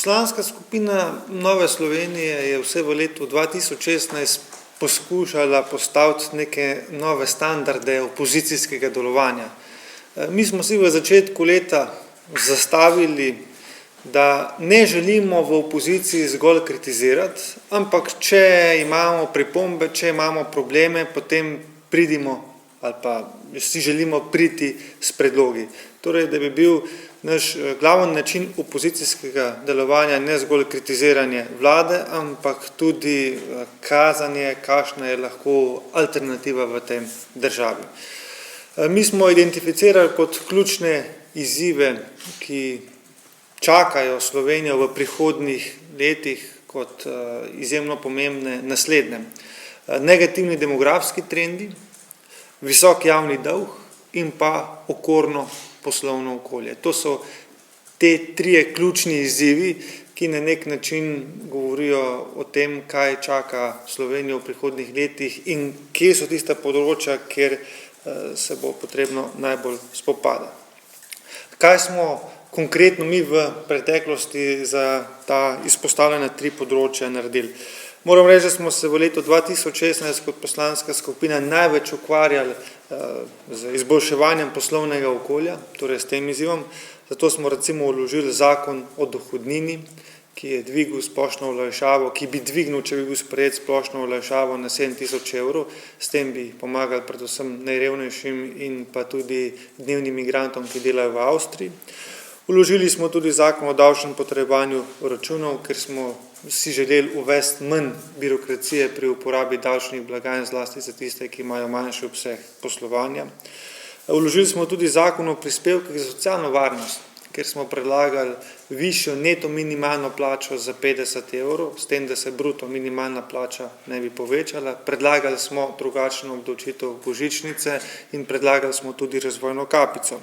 Poslanska skupina Nove Slovenije je vse v letu 2016 poskušala postaviti neke nove standarde opozicijskega delovanja. Mi smo si v začetku leta zastavili, da ne želimo v opoziciji zgolj kritizirati, ampak če imamo pripombe, če imamo probleme, potem pridimo ali pa si želimo priti s predlogi. Torej, da bi bil naš glavni način opozicijskega delovanja ne zgolj kritiziranje vlade, ampak tudi kazanje, kakšna je lahko alternativa v tej državi. Mi smo identificirali kot ključne izzive, ki čakajo Slovenijo v prihodnjih letih kot izjemno pomembne naslednje. Negativni demografski trendi, visok javni dolg in pa okorno poslovno okolje. To so te trije ključni izzivi, ki na nek način govorijo o tem, kaj čaka Slovenijo v prihodnjih letih in kje so tista področja, kjer se bo potrebno najbolj spopadati. Kaj smo konkretno mi v preteklosti za ta izpostavljena tri področja naredili? Moram reči, da smo se v letu 2016 kot poslanska skupina največ ukvarjali z izboljševanjem poslovnega okolja, torej s tem izzivom. Zato smo recimo vložili zakon o dohodnini, ki je dvignil splošno olajšavo, ki bi dvignil, če bi bil sprejet, splošno olajšavo na 7.000 evrov. S tem bi pomagali predvsem najrevnejšim in pa tudi dnevnim migrantom, ki delajo v Avstriji. Vložili smo tudi zakon o davčnem potrjevanju računov, ker smo si želeli uvesti manj birokracije pri uporabi davčnih blagajn, zlasti za tiste, ki imajo manjši obseg poslovanja. Vložili smo tudi zakon o prispevkih za socialno varnost, ker smo predlagali višjo neto minimalno plačo za 50 evrov, s tem, da se bruto minimalna plača ne bi povečala. Predlagali smo drugačno obdavčitev božičnice in predlagali smo tudi razvojno kapico.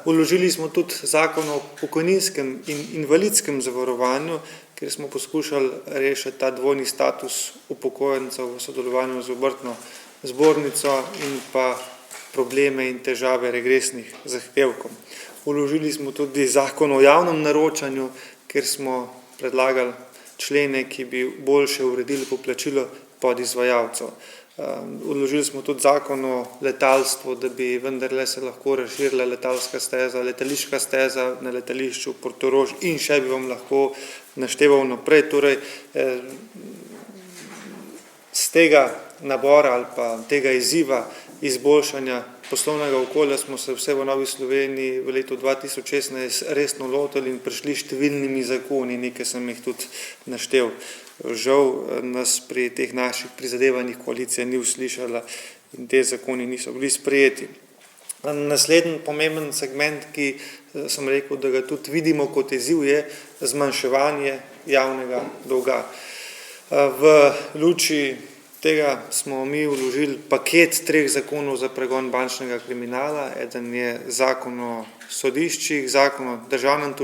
Vložili smo tudi zakon o pokojninskem in invalidskem zavarovanju, kjer smo poskušali rešiti ta dvojni status upokojencev v sodelovanju z obrtno zbornico in pa probleme in težave regresnih zahtevkov. Vložili smo tudi zakon o javnem naročanju, kjer smo predlagali člene, ki bi boljše uredili poplačilo podizvajalcev. Vložili smo tudi zakon o letalstvu, da bi vendarle se lahko razširila letalska steza, letališka steza na letališču Portorož in še bi vam lahko našteval naprej. Torej, z tega nabora ali pa tega izziva izboljšanja poslovnega okolja smo se vse v Novi Sloveniji v letu 2016 resno lotili in prišli številnimi zakoni, nekaj sem jih tudi naštel. Žal nas pri teh naših prizadevanjih koalicija ni uslišala in te zakoni niso bili sprejeti. Naslednji pomemben segment, ki sem rekel, da ga tudi vidimo kot izziv, je zmanjševanje javnega dolga. V luči tega smo mi vložili paket treh zakonov za pregon bančnega kriminala. Eden je zakon o sodiščih, zakon o državnem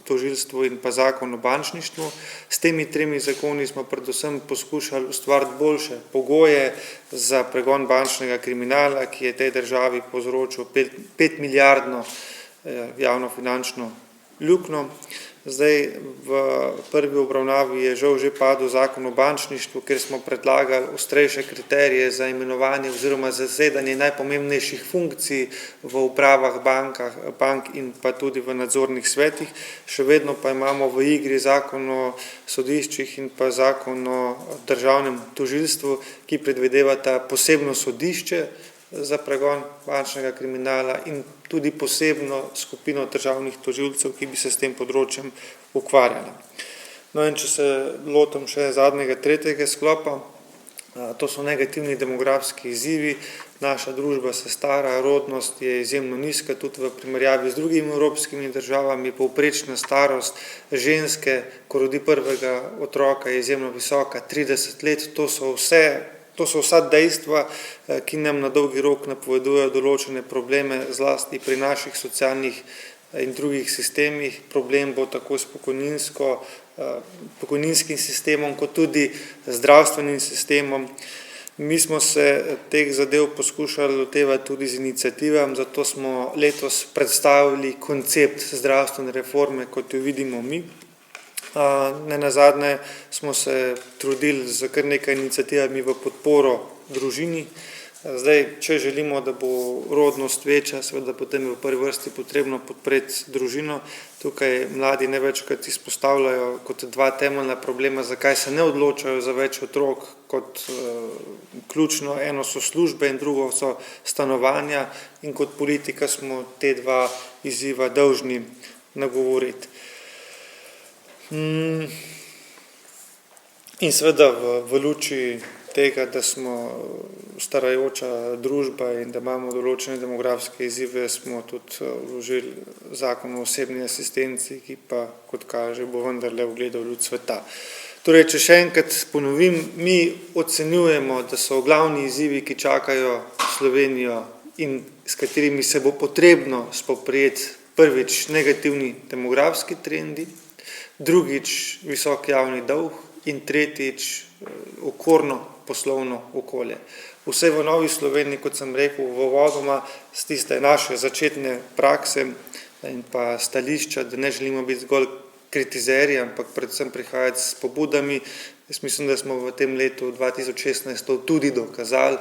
tožilstvu in pa zakon o bančništvu. S temi tremi zakoni smo predvsem poskušali ustvariti boljše pogoje za pregon bančnega kriminala, ki je tej državi povzročil 5 milijardno javnofinančno luknjo. Zdaj v prvi obravnavi je žal že padel zakon o bančništvu, kjer smo predlagali ostrejše kriterije za imenovanje oziroma zasedanje najpomembnejših funkcij v upravah bank in pa tudi v nadzornih svetih. Še vedno pa imamo v igri zakon o sodiščih in pa zakon o državnem tožilstvu, ki predvidevata posebno sodišče za pregon bančnega kriminala in tudi posebno skupino državnih tožilcev, ki bi se s tem področjem ukvarjala. No in če se lotim še zadnjega, tretjega sklopa, to so negativni demografski izzivi. Naša družba se stara, rodnost je izjemno nizka, tudi v primerjavi z drugimi evropskimi državami. Povprečna starost ženske, ko rodi prvega otroka, je izjemno visoka, 30 let. To so vsa dejstva, ki nam na dolgi rok napovedujejo določene probleme, zlasti pri naših socialnih in drugih sistemih. Problem bo tako s pokojninskim sistemom, kot tudi zdravstvenim sistemom. Mi smo se teh zadev poskušali lotevati tudi z iniciativami, zato smo letos predstavili koncept zdravstvene reforme, kot jo vidimo mi. Nenazadnje smo se trudili z kar nekaj iniciativami v podporo družini. Zdaj, če želimo, da bo rodnost večja, seveda potem je v prvi vrsti potrebno podpreti družino. Tukaj mladi največkrat izpostavljajo kot dva temeljna problema, zakaj se ne odločajo za več otrok, kot ključno. Eno so službe in drugo so stanovanja, in kot politika smo te dva izziva dolžni nagovoriti. In seveda v luči tega, da smo starajoča družba in da imamo določene demografske izzive, smo tudi vložili zakon o osebni asistenci, ki pa, kot kaže, bo vendarle ugledal luč sveta. Torej, če še enkrat ponovim, mi ocenjujemo, da so glavni izzivi, ki čakajo Slovenijo in s katerimi se bo potrebno spoprijeti, prvič negativni demografski trendi, drugič visok javni dolg in tretjič okorno poslovno okolje. Vse v Novi Sloveniji, kot sem rekel uvodoma, s tiste naše začetne prakse in pa stališča, da ne želimo biti zgolj kritizerji, ampak predvsem prihajati s pobudami. Jaz mislim, da smo v tem letu 2016 to tudi dokazali,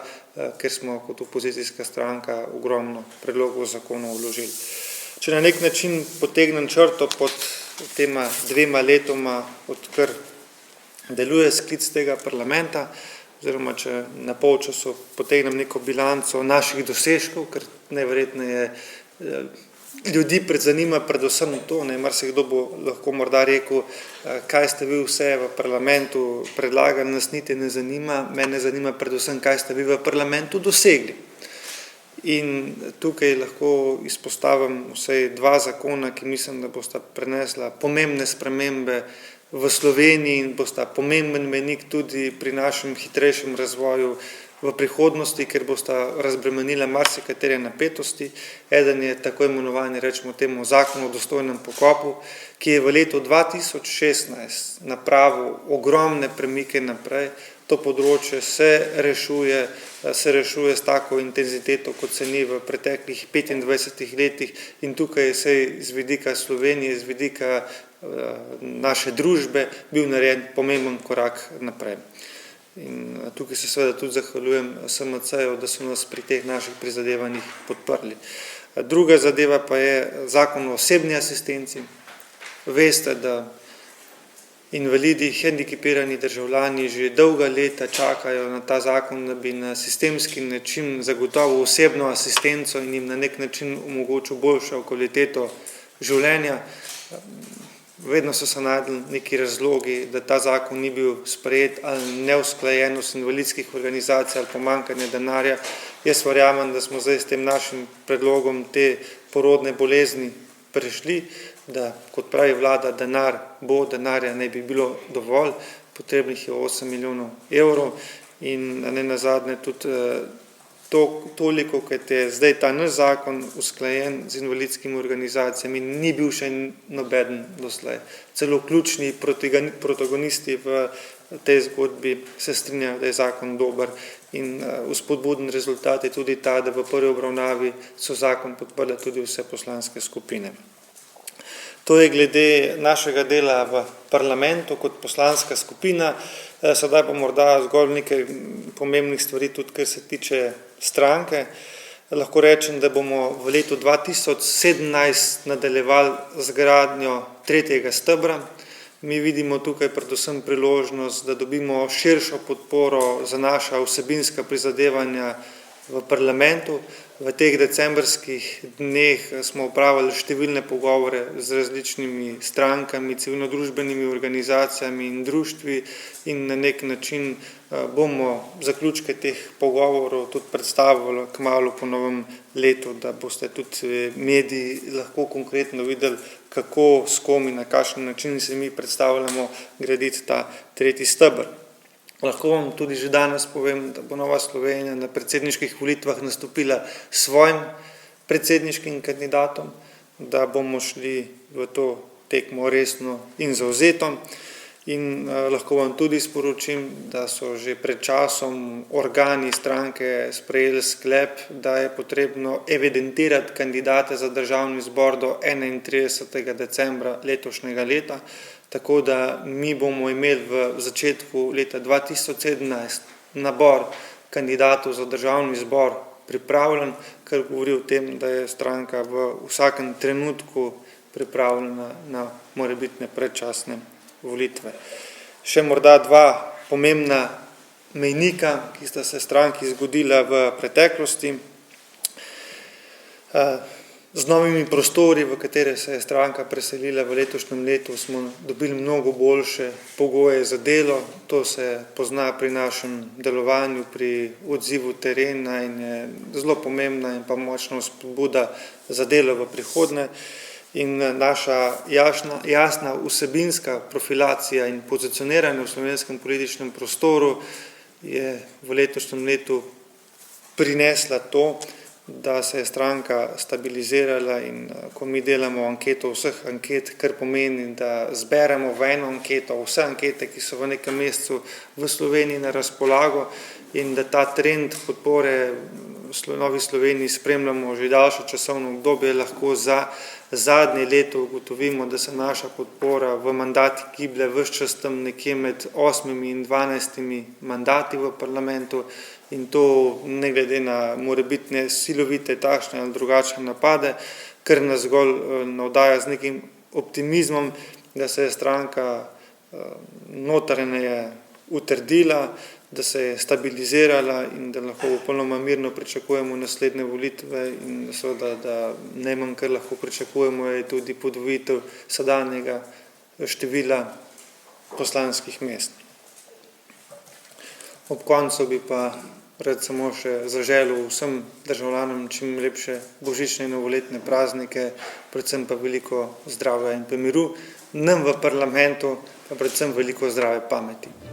ker smo kot opozicijska stranka ogromno predlogov zakonov vložili. Če na nek način potegnem črto pod tema 2 letoma, odkar deluje sklic tega parlamenta, oziroma če na polčasu potegnem neko bilanco naših dosežkov, ker najverjetneje ljudi zanima predvsem to, marsikdo bo lahko morda rekel, kaj ste vi vse v parlamentu predlagali, nas niti ne zanima, mene zanima predvsem, kaj ste vi v parlamentu dosegli. In tukaj lahko izpostavim vsaj 2 zakona, ki mislim, da bosta prinesla pomembne spremembe v Sloveniji in bosta pomemben mejnik tudi pri našem hitrejšem razvoju v prihodnosti, ker bosta razbremenila marsikatere napetosti. Eden je tako imenovani, rečemo temu, zakon o dostojnem pokopu, ki je v letu 2016 napravil ogromne premike naprej. To področje se rešuje s tako intenziteto, kot se ni v preteklih 25 letih, in tukaj se je z vidika Slovenije, z vidika naše družbe bil narejen pomemben korak naprej. In tukaj se seveda tudi zahvaljujem SMC-ju, da so nas pri teh naših prizadevanjih podprli. Druga zadeva pa je zakon o osebni asistenci. Veste, da invalidi, hendikepirani državljani že dolga leta čakajo na ta zakon, da bi na sistemski način zagotovil osebno asistenco in jim na nek način omogočil boljšo kvaliteto življenja. Vedno so se našli neki razlogi, da ta zakon ni bil sprejet, ali neusklajenost invalidskih organizacij ali pomanjkanje denarja. Jaz verjamem, da smo zdaj s tem našim predlogom te porodne bolezni prešli, da, kot pravi vlada, denarja ne bi bilo dovolj, potrebnih je 8 milijonov evrov in nenazadnje tudi toliko, kot je zdaj ta naš zakon usklajen z invalidskimi organizacijami, ni bil še nobeden doslej. Celo ključni protagonisti v tej zgodbi se strinjajo, da je zakon dober, in vzpodbuden rezultat je tudi ta, da v prvi obravnavi so zakon podprle tudi vse poslanske skupine. To je glede našega dela v parlamentu kot poslanska skupina. Sedaj pa morda zgolj nekaj pomembnih stvari, tudi kar se tiče stranke. Lahko rečem, da bomo v letu 2017 nadaljevali z gradnjo 3. stebra. Mi vidimo tukaj predvsem priložnost, da dobimo širšo podporo za naša vsebinska prizadevanja v parlamentu. V teh decembrskih dneh smo opravili številne pogovore z različnimi strankami, civilno-družbenimi organizacijami in društvi in na nek način bomo zaključke teh pogovorov tudi predstavili kmalu po novem letu, da boste tudi mediji lahko konkretno videli, kako, s kom in na kakšen način se mi predstavljamo graditi ta 3. steber. Lahko vam tudi že danes povem, da bo Nova Slovenija na predsedniških volitvah nastopila s svojim predsedniškim kandidatom, da bomo šli v to tekmo resno in zavzeto. In lahko vam tudi sporočim, da so že pred časom organi stranke sprejeli sklep, da je potrebno evidentirati kandidate za državni zbor do 31. decembra letošnjega leta. Tako da mi bomo imeli v začetku leta 2017 nabor kandidatov za državni zbor pripravljen, kar govori o tem, da je stranka v vsakem trenutku pripravljena na morebitne predčasne volitve. Še morda dva pomembna mejnika, ki sta se stranki zgodila v preteklosti. Z novimi prostori, v katere se je stranka preselila v letošnjem letu, smo dobili mnogo boljše pogoje za delo. To se pozna pri našem delovanju, pri odzivu terena in je zelo pomembna in pa močna spodbuda za delo v prihodnje. In naša jasna vsebinska profilacija in pozicioniranje v slovenskem političnem prostoru je v letošnjem letu prinesla to, da se je stranka stabilizirala in ko mi delamo anketo vseh anket, kar pomeni, da zberemo v eno anketo vse ankete, ki so v nekem mesecu v Sloveniji na razpolago in da ta trend podpore Novi Sloveniji spremljamo že daljše časovno obdobje, lahko za zadnje leto ugotovimo, da se naša podpora v mandatih giblje ves čas tam nekje med 8 in 12 mandati v parlamentu in to ne glede na morebitne silovite takšne ali drugačne napade, kar nas zgolj navdaja z nekim optimizmom, da se je stranka notranje utrdila, da se je stabilizirala in da lahko popolnoma mirno pričakujemo naslednje volitve in seveda, da najmanj, kar lahko pričakujemo, je tudi podvojitev sedanjega števila poslanskih mest. Ob koncu bi pa rad samo še zaželel vsem državljanom čim lepše božične in novoletne praznike, predvsem pa veliko zdravja in pa miru, nam v parlamentu pa predvsem veliko zdrave pameti.